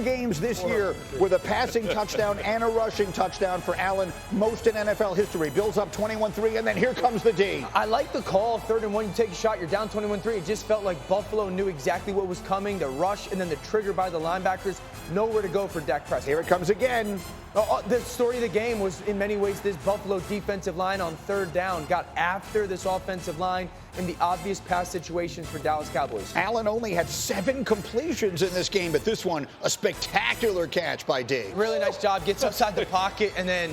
games this year with a passing touchdown and a rushing touchdown for Allen, most in NFL history. Bills up 21-3, and then here comes the D. I like the call, 3rd and 1, you take a shot, you're down 21-3. It just felt like Buffalo knew exactly what was coming, the rush, and then the trigger by the linebackers. Nowhere to go for Dak Prescott. Here it comes again. The story of the game was, in many ways, this Buffalo defensive line on 3rd down got after this offensive line in the obvious pass situations for Dallas Cowboys. Allen only had 7 completions in this game, but this one, a spectacular catch by D. Really nice job. Gets outside the pocket, and then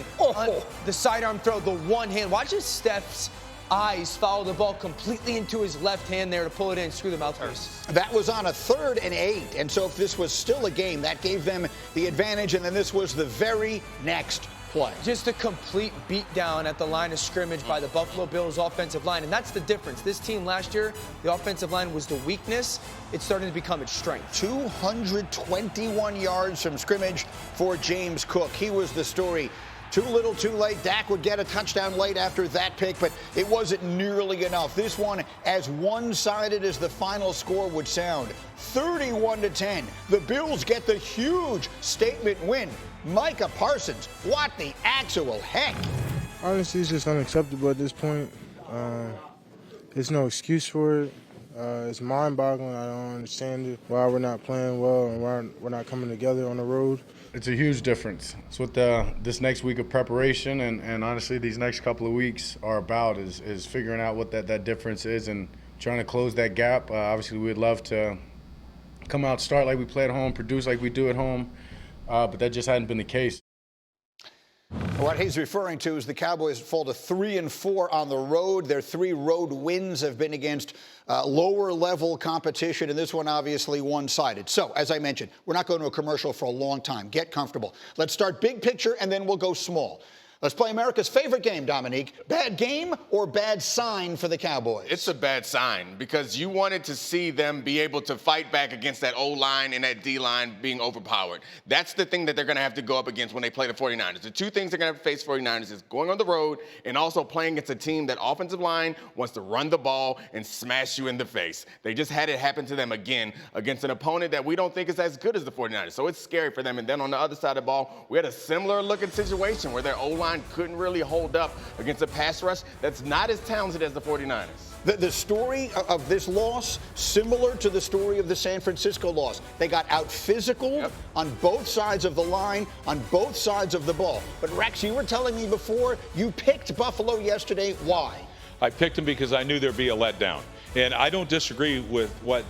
the sidearm throw, the one hand. Watch his Steph's eyes follow the ball completely into his left hand there to pull it in, screw the mouthpiece. That was on a 3rd and 8, and so if this was still a game, that gave them the advantage, and then this was the very next play. Just a complete beatdown at the line of scrimmage by the Buffalo Bills offensive line, and that's the difference. This team last year, the offensive line was the weakness. It's starting to become its strength. 221 yards from scrimmage for James Cook. He was the story. Too little, too late. Dak would get a touchdown late after that pick, but it wasn't nearly enough. This one, as one-sided as the final score would sound, 31-10. The Bills get the huge statement win. Micah Parsons, what the actual heck? Honestly, it's just unacceptable at this point. There's no excuse for it. It's mind-boggling. I don't understand it. Why we're not playing well and why we're not coming together on the road. It's a huge difference. It's what this next week of preparation and honestly these next couple of weeks are about is figuring out what that difference is and trying to close that gap. Obviously, we'd love to come out, start like we play at home, produce like we do at home, but that just hadn't been the case. What he's referring to is the Cowboys fall to 3-4 on the road. Their 3 road wins have been against lower-level competition, and this one obviously one-sided. So, as I mentioned, we're not going to a commercial for a long time. Get comfortable. Let's start big picture, and then we'll go small. Let's play America's favorite game, Dominique. Bad game or bad sign for the Cowboys? It's a bad sign because you wanted to see them be able to fight back against that O-line and that D-line being overpowered. That's the thing that they're going to have to go up against when they play the 49ers. The 2 things they're going to have to face 49ers is going on the road and also playing against a team that offensive line wants to run the ball and smash you in the face. They just had it happen to them again against an opponent that we don't think is as good as the 49ers. So it's scary for them. And then on the other side of the ball, we had a similar looking situation where their O-line couldn't really hold up against a pass rush that's not as talented as the 49ers. The story of this loss, similar to the story of the San Francisco loss. They got out physical on both sides of the line, on both sides of the ball. But Rex, you were telling me before you picked Buffalo yesterday. Why? I picked them because I knew there'd be a letdown. And I don't disagree with what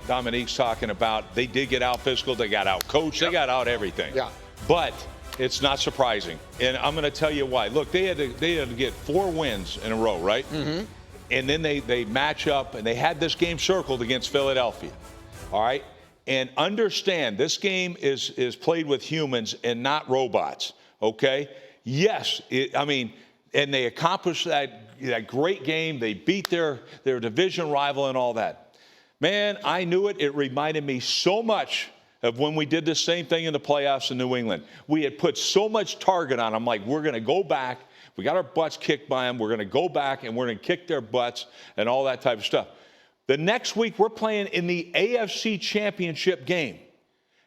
Dominique's talking about. They did get out physical. They got out coached. They got out everything. Yeah. But it's not surprising. And I'm going to tell you why. Look, they had to get 4 wins in a row, right? Mm-hmm. And then they match up, and they had this game circled against Philadelphia. All right? And understand, this game is played with humans and not robots, okay? Yes, and they accomplished that great game. They beat their division rival and all that. Man, I knew it. It reminded me so much of when we did the same thing in the playoffs in New England. We had put so much target on them, like we're going to go back. We got our butts kicked by them. We're going to go back and we're going to kick their butts and all that type of stuff. The next week, we're playing in the AFC Championship game,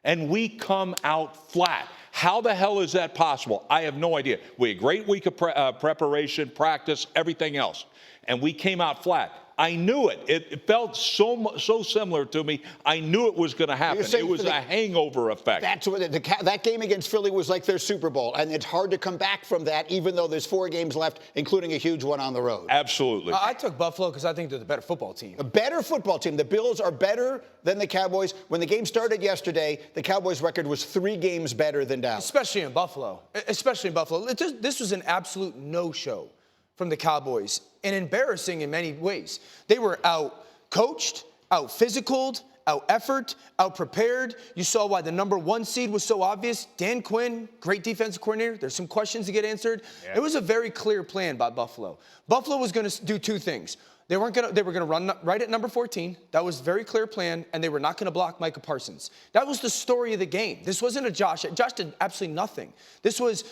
and we come out flat. How the hell is that possible? I have no idea. We had a great week of preparation, practice, everything else, and we came out flat. I knew it. It felt so similar to me. I knew it was going to happen. It was a hangover effect. That's what that game against Philly was like their Super Bowl, and it's hard to come back from that, even though there's 4 games left, including a huge one on the road. Absolutely. I took Buffalo because I think they're the better football team. A better football team. The Bills are better than the Cowboys. When the game started yesterday, the Cowboys' record was 3 games better than Dallas. Especially in Buffalo. This was an absolute no-show from the Cowboys, and embarrassing in many ways. They were out-coached, out-physicaled, out-effort, out-prepared. You saw why the number 1 seed was so obvious. Dan Quinn, great defensive coordinator. There's some questions to get answered. Yeah. It was a very clear plan by Buffalo. Buffalo was going to do 2 things. They were going to run right at number 14. That was a very clear plan, and they were not going to block Micah Parsons. That was the story of the game. This wasn't a Josh. Josh did absolutely nothing. This was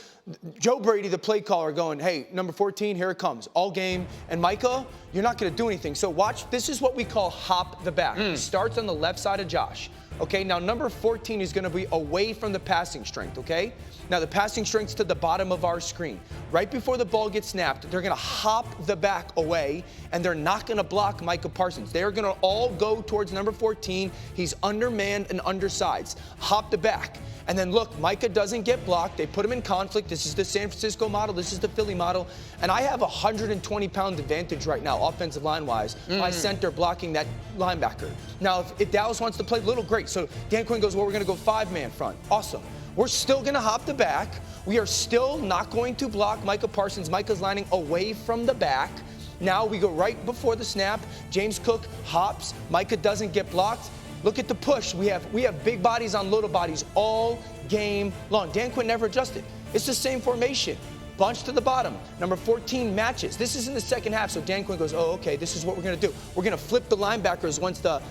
Joe Brady, the play caller, going, hey, number 14, here it comes, all game. And Micah, you're not going to do anything. So watch, this is what we call hop the back. It starts on the left side of Josh. Okay, now number 14 is going to be away from the passing strength, okay? Now the passing strength's to the bottom of our screen. Right before the ball gets snapped, they're going to hop the back away, and they're not going to block Micah Parsons. They're going to all go towards number 14. He's undermanned and undersized. Hop the back. And then look, Micah doesn't get blocked. They put him in conflict. This is the San Francisco model. This is the Philly model. And I have a 120-pound advantage right now, offensive line-wise, my center blocking that linebacker. Now, if Dallas wants to play little, great. So Dan Quinn goes, well, we're going to go 5-man front. Awesome. We're still going to hop the back. We are still not going to block Micah Parsons. Micah's lining away from the back. Now we go right before the snap. James Cook hops. Micah doesn't get blocked. Look at the push. We have big bodies on little bodies all game long. Dan Quinn never adjusted. It's the same formation. Bunch to the bottom. Number 14 matches. This is in the second half, so Dan Quinn goes, oh, okay, this is what we're going to do. We're going to flip the linebackers once the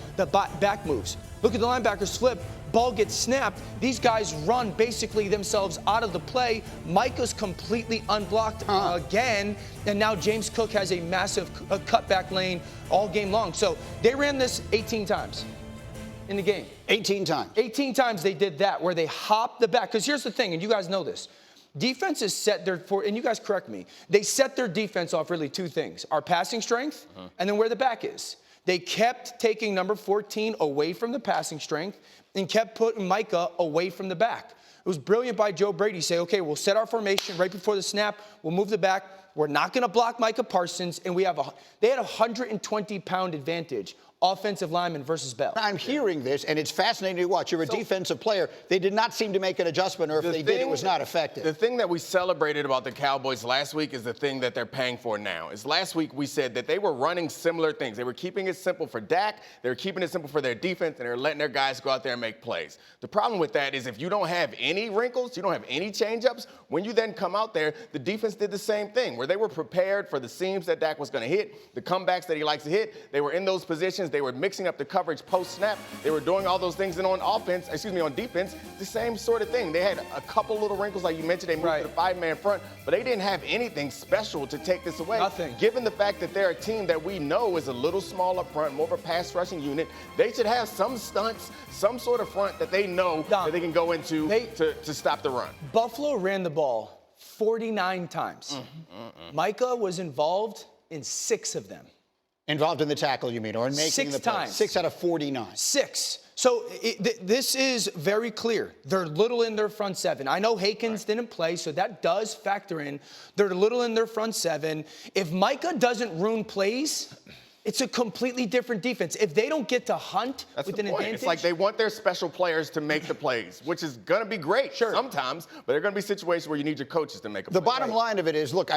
back moves. Look at the linebackers flip. Ball gets snapped. These guys run basically themselves out of the play. Micah's completely unblocked again, and now James Cook has a massive cutback lane all game long. So they ran this 18 times. In the game. 18 times. 18 times they did that, where they hopped the back. Because here's the thing, and you guys know this. Defenses set and you guys correct me, they set their defense off really two things. Our passing strength, and then where the back is. They kept taking number 14 away from the passing strength and kept putting Micah away from the back. It was brilliant by Joe Brady. Say, okay, we'll set our formation right before the snap. We'll move the back. We're not going to block Micah Parsons. And they had a 120-pound advantage. Offensive lineman versus Bell. I'm hearing this, and it's fascinating to watch. You're a defensive player. They did not seem to make an adjustment, or if they did, it was not effective. The thing that we celebrated about the Cowboys last week is the thing that they're paying for now. Is last week we said that they were running similar things. They were keeping it simple for Dak. They were keeping it simple for their defense, and they're letting their guys go out there and make plays. The problem with that is if you don't have any wrinkles, you don't have any change-ups, when you then come out there, the defense did the same thing, where they were prepared for the seams that Dak was going to hit, the comebacks that he likes to hit. They were in those positions. They were mixing up the coverage post-snap. They were doing all those things, and on defense, the same sort of thing. They had a couple little wrinkles, like you mentioned. They moved to the 5-man front, but they didn't have anything special to take this away. Nothing. Given the fact that they're a team that we know is a little small up front, more of a pass rushing unit, they should have some stunts, some sort of front that they know that they can go into to stop the run. Buffalo ran the ball 49 times. Micah was involved in 6 of them. Involved in the tackle, you mean, or in making 6 the play? times. 6 out of 49. 6. So this is very clear. They're little in their front 7. I know Hakens didn't play, so that does factor in. They're little in their front 7. If Micah doesn't ruin plays, it's a completely different defense. If they don't get to hunt with an advantage. It's like they want their special players to make the plays, which is going to be great sometimes, but there are going to be situations where you need your coaches to make a play. The bottom line of it is, look,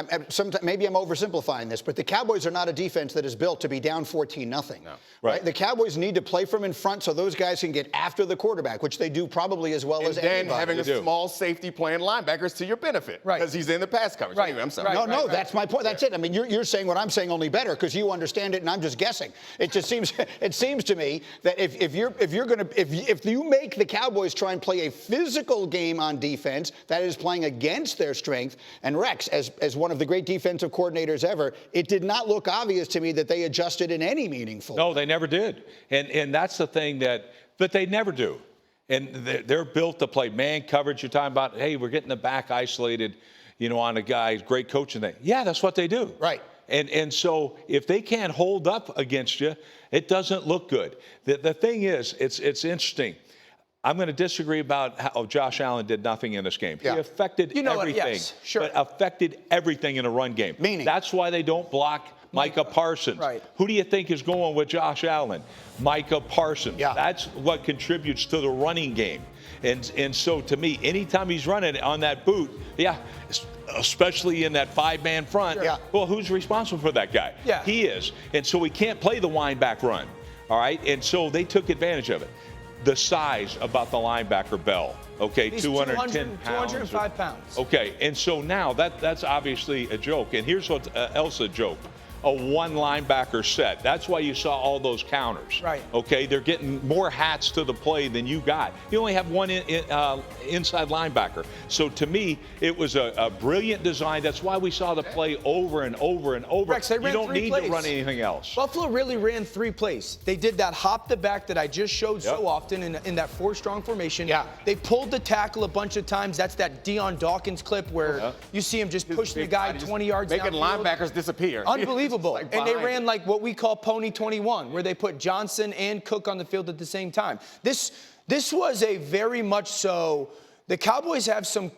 maybe I'm oversimplifying this, but the Cowboys are not a defense that is built to be down 14-0. No. Right? The Cowboys need to play from in front so those guys can get after the quarterback, which they do probably as well as anybody. And then having a small safety playing linebackers to your benefit. Right. Because he's in the pass coverage. Right. Anyway, I'm sorry. No, that's my point. That's it. I mean, you're saying what I'm saying, only better, because you understand it and I'm just guessing. It just seems to me that if you make the Cowboys try and play a physical game on defense that is playing against their strength, and Rex, as one of the great defensive coordinators ever, it did not look obvious to me that they adjusted in any meaningful way. No, they never did. And that's the thing but they never do. And they're built to play man coverage. You're talking about, hey, we're getting the back isolated, on a guy, great coaching thing. Yeah, that's what they do. Right. And so if they can't hold up against you, it doesn't look good. The thing is, it's interesting. I'm going to disagree about how Josh Allen did nothing in this game. Yeah. He affected everything, yes, sure. but affected everything in a run game. Meaning? That's why they don't block Micah Parsons. Right. Who do you think is going with Josh Allen? Micah Parsons. Yeah. That's what contributes to the running game. And so to me, anytime he's running on that boot, especially in that 5-man front, well, who's responsible for that guy? Yeah. He is. And so he can't play the wind-back run, all right? And so they took advantage of it. The size about the linebacker Bell, okay, He's 210 pounds. 205 pounds. Okay, and so now that's obviously a joke. And here's what else a joke. a one linebacker set. That's why you saw all those counters. Right. Okay, they're getting more hats to the play than you got. You only have one inside linebacker. So to me, it was a brilliant design. That's why we saw the play over and over and over. Rex, they ran you don't 3 need plays. to run anything else. Buffalo really ran 3 plays. They did that hop the back that I just showed so often in that 4-strong formation. Yeah. They pulled the tackle a bunch of times. That's that Deion Dawkins clip where you see him just pushing the guy 20 yards making downfield. Linebackers disappear. Unbelievable. Like and they behind. ran like what we call Pony 21, where they put Johnson and Cook on the field at the same time. This was a very much so. The Cowboys have some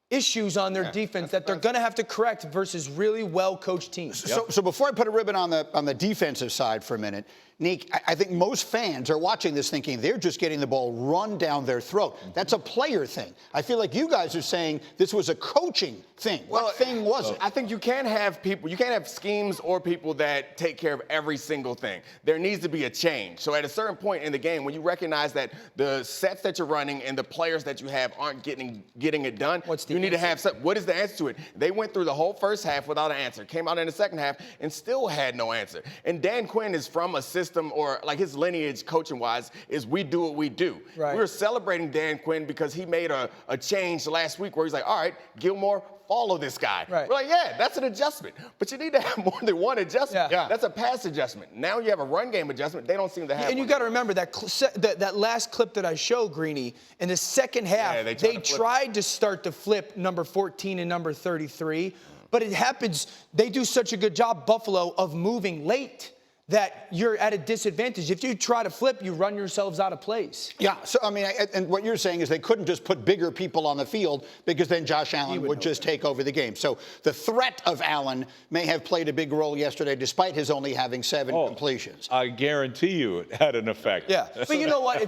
issues on their defense that they're going to have to correct versus really well-coached teams. So before I put a ribbon on the defensive side for a minute, Neek, I think most fans are watching this thinking they're just getting the ball run down their throat. That's a player thing. I feel like you guys are saying this was a coaching thing. What thing was it? I think you can't have schemes or people that take care of every single thing. There needs to be a change. So at a certain point in the game, when you recognize that the sets that you're running and the players that you have aren't getting it done, you need to have what is the answer to it? They went through the whole first half without an answer, came out in the second half and still had no answer. And Dan Quinn is from a system, or like his lineage coaching-wise is we do what we do. Right. We were celebrating Dan Quinn because he made a change last week where he's like, all right, Gilmore, follow this guy. Right. We're like, yeah, that's an adjustment. But you need to have more than one adjustment. Yeah. That's a pass adjustment. Now you have a run game adjustment. They don't seem to have And you got to remember that last clip that I showed, Greeny, in the second half, they tried to start to flip number 14 and number 33. But it happens, they do such a good job, Buffalo, of moving late that you're at a disadvantage. If you try to flip, you run yourselves out of plays. Yeah, so I mean, and what you're saying is they couldn't just put bigger people on the field because then Josh Allen would just take over the game. So the threat of Allen may have played a big role yesterday despite his only having 7 completions. I guarantee you it had an effect. Yeah, but you know what?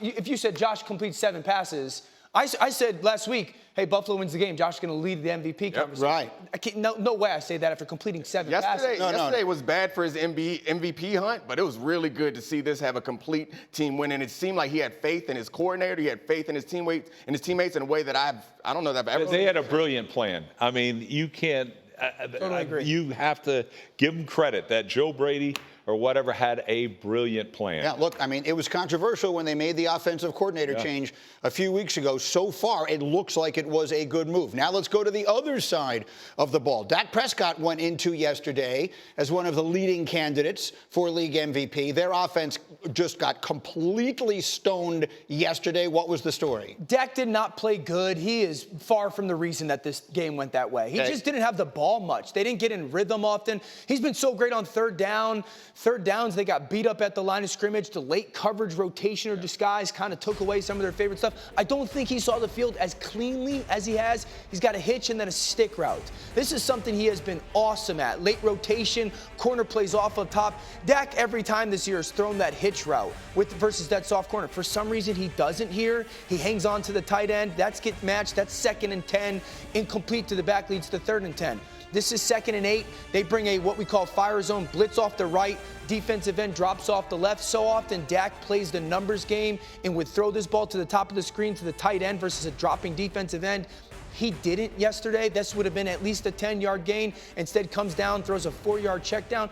If you said Josh completes 7 passes, I said last week, hey, Buffalo wins the game. Josh is going to lead the MVP conversation. Right. I can't, no way I say that after completing 7 passes. Yesterday was bad for his MVP hunt, but it was really good to see this have a complete team win. And it seemed like he had faith in his coordinator. He had faith in his teammates in a way that I don't know that I've ever seen. They had a brilliant plan. I mean, you can't. Totally agree. You have to give him credit that Joe Brady or whatever had a brilliant plan. Yeah, look, I mean, it was controversial when they made the offensive coordinator change a few weeks ago. So far, it looks like it was a good move. Now let's go to the other side of the ball. Dak Prescott went into yesterday as one of the leading candidates for league MVP. Their offense just got completely stoned yesterday. What was the story? Dak did not play good. He is far from the reason that this game went that way. He just didn't have the ball much. They didn't get in rhythm often. He's been so great on third down. Third downs, they got beat up at the line of scrimmage. The late coverage, rotation, or disguise kind of took away some of their favorite stuff. I don't think he saw the field as cleanly as he has. He's got a hitch and then a stick route. This is something he has been awesome at. Late rotation, corner plays off of top. Dak, every time this year, has thrown that hitch route versus that soft corner. For some reason, he doesn't here. He hangs on to the tight end. That's get matched. That's 2nd and 10. Incomplete to the back leads to 3rd and 10. This is 2nd and 8. They bring a what we call fire zone blitz off the right. Defensive end drops off the left. So often Dak plays the numbers game and would throw this ball to the top of the screen to the tight end versus a dropping defensive end. He didn't yesterday. This would have been at least a 10-yard gain. Instead comes down, throws a 4-yard check down.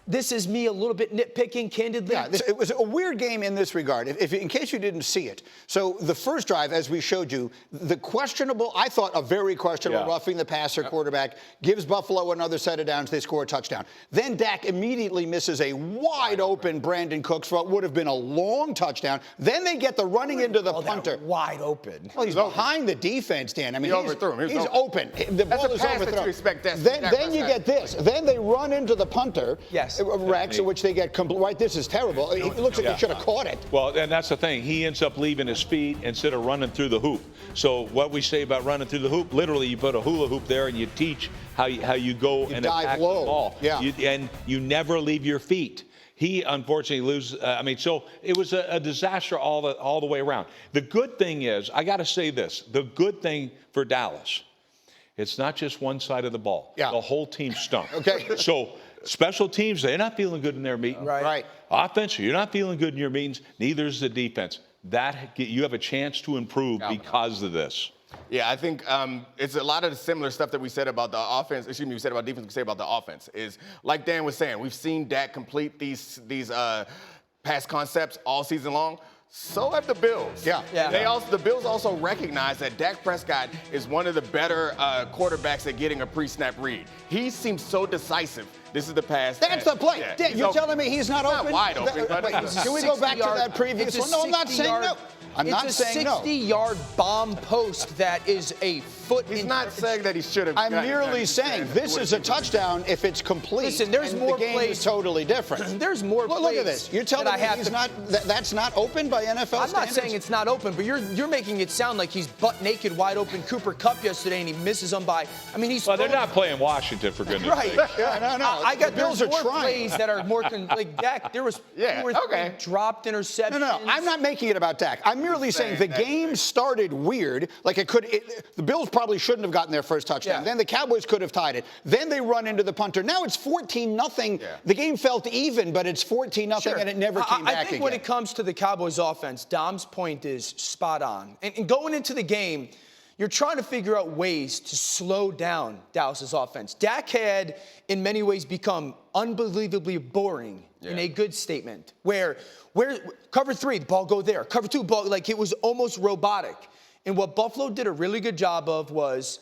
This is me a little bit nitpicking, candidly. Yeah, it was a weird game in this regard, in case you didn't see it. So the first drive, as we showed you, I thought a very questionable roughing the passer quarterback, gives Buffalo another set of downs, they score a touchdown. Then Dak immediately misses a wide open Brandon Cooks for what would have been a long touchdown. Then they get the running into the punter. Wide open. Well, he's behind the defense, Dan. I mean, he overthrew him. He's open. The ball is overthrown. That you expect then you get this. Then they run into the punter. Yes. Rex, which they get right. This is terrible. It looks like he should have caught it. Well, and that's the thing. He ends up leaving his feet instead of running through the hoop. So what we say about running through the hoop, literally you put a hula hoop there and you teach how you go and attack the ball. Yeah. And you never leave your feet. He unfortunately loses. So it was a disaster all the way around. The good thing is, I got to say this, the good thing for Dallas, it's not just one side of the ball. Yeah. The whole team stunk. Okay. So special teams, they're not feeling good in their meeting. Right. Offense, you're not feeling good in your meetings. Neither is the defense. You have a chance to improve because of this. Yeah, I think it's a lot of the similar stuff that we said about the offense. Excuse me, we said about defense. We say about the offense is like Dan was saying. We've seen Dak complete these pass concepts all season long. So have the Bills. Yeah. The Bills also recognize that Dak Prescott is one of the better quarterbacks at getting a pre-snap read. He seems so decisive. This is the pass. That's the play. Yeah. You're telling me he's not open? Wide open. Can we go back to that previous one? No, I'm not saying no. I'm not saying no. It's a 60-yard bomb post that is a foot. He's not saying that he should have. I'm merely saying this is a touchdown if it's complete. Listen, there's more the game plays. Is totally different. There's more plays. Look at this. You're telling me he's not. That's not open by NFL standards? I'm not saying it's not open, but you're making it sound like he's butt naked, wide open Cooper Kupp yesterday, and he misses them by. I mean, he's. Well, they're not playing Washington for goodness' right. sake. Yeah, no. I got the Bills are more trying. plays that are more like Dak. There was dropped interceptions. No. I'm not making it about Dak. I'm merely saying the game started weird. Like the Bills probably shouldn't have gotten their first touchdown. Yeah. Then the Cowboys could have tied it. Then they run into the punter. Now it's 14-0. Yeah. The game felt even, but it's 14-0, and it never came back again. I think when it comes to the Cowboys offense, Dom's point is spot on. And going into the game, you're trying to figure out ways to slow down Dallas's offense. Dak had, in many ways, become unbelievably boring in a good statement. Where cover 3, the ball go there. Cover 2, ball, like it was almost robotic. And what Buffalo did a really good job of was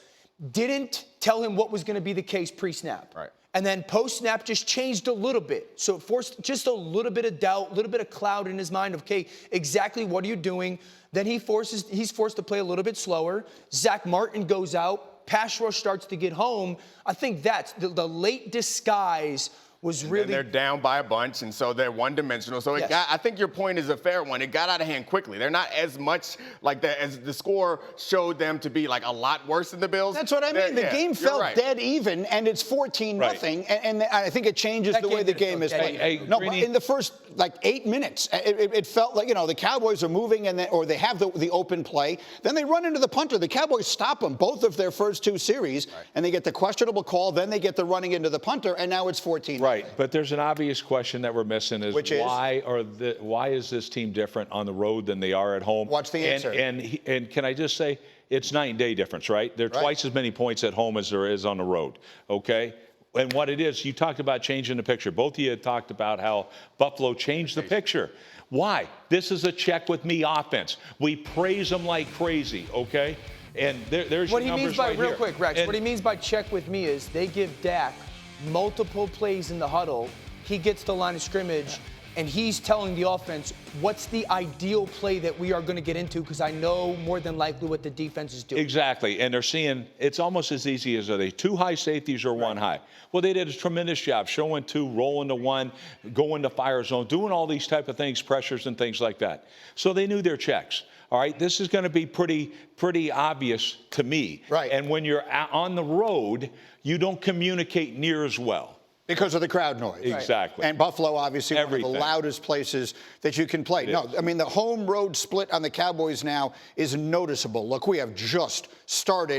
didn't tell him what was going to be the case pre-snap. Right. And then post-snap just changed a little bit. So it forced just a little bit of doubt, a little bit of cloud in his mind of, okay, exactly what are you doing? Then he's forced to play a little bit slower. Zach Martin goes out. Pass rush starts to get home. I think that's the late disguise was really. And they're down by a bunch, and so they're one-dimensional. So I think your point is a fair one. It got out of hand quickly. They're not as much like that as the score showed them to be like a lot worse than the Bills. That's what I mean. The game felt dead even, and it's 14-0, and I think it changes the way the game is played. No, but in the first 8 minutes, it felt like the Cowboys are moving, or they have the open play. Then they run into the punter. The Cowboys stop them both of their first 2 series, and they get the questionable call. Then they get the running into the punter, and now it's 14-0. Right, but there's an obvious question that we're missing is why is this team different on the road than they are at home? What's the answer? And can I just say, it's night and day difference, right? There are twice as many points at home as there is on the road, okay? And what it is, you talked about changing the picture. Both of you talked about how Buffalo changed the picture. Why? This is a check with me offense. We praise them like crazy, okay? And there's what your he numbers means by right real here. quick, Rex. What he means by check with me is they give Dak multiple plays in the huddle. He gets the line of scrimmage, and he's telling the offense what's the ideal play that we are going to get into because I know more than likely what the defense is doing. Exactly, and they're seeing it's almost as easy as are they 2 high safeties or 1 high. Well, they did a tremendous job showing 2, rolling to 1, going to fire zone, doing all these type of things, pressures and things like that. So they knew their checks. All right, this is going to be pretty obvious to me. Right. And when you're on the road, you don't communicate near as well. Because of the crowd noise. Exactly. And Buffalo, obviously, one of the loudest places that you can play. The home-road split on the Cowboys now is noticeable. Look, we have just started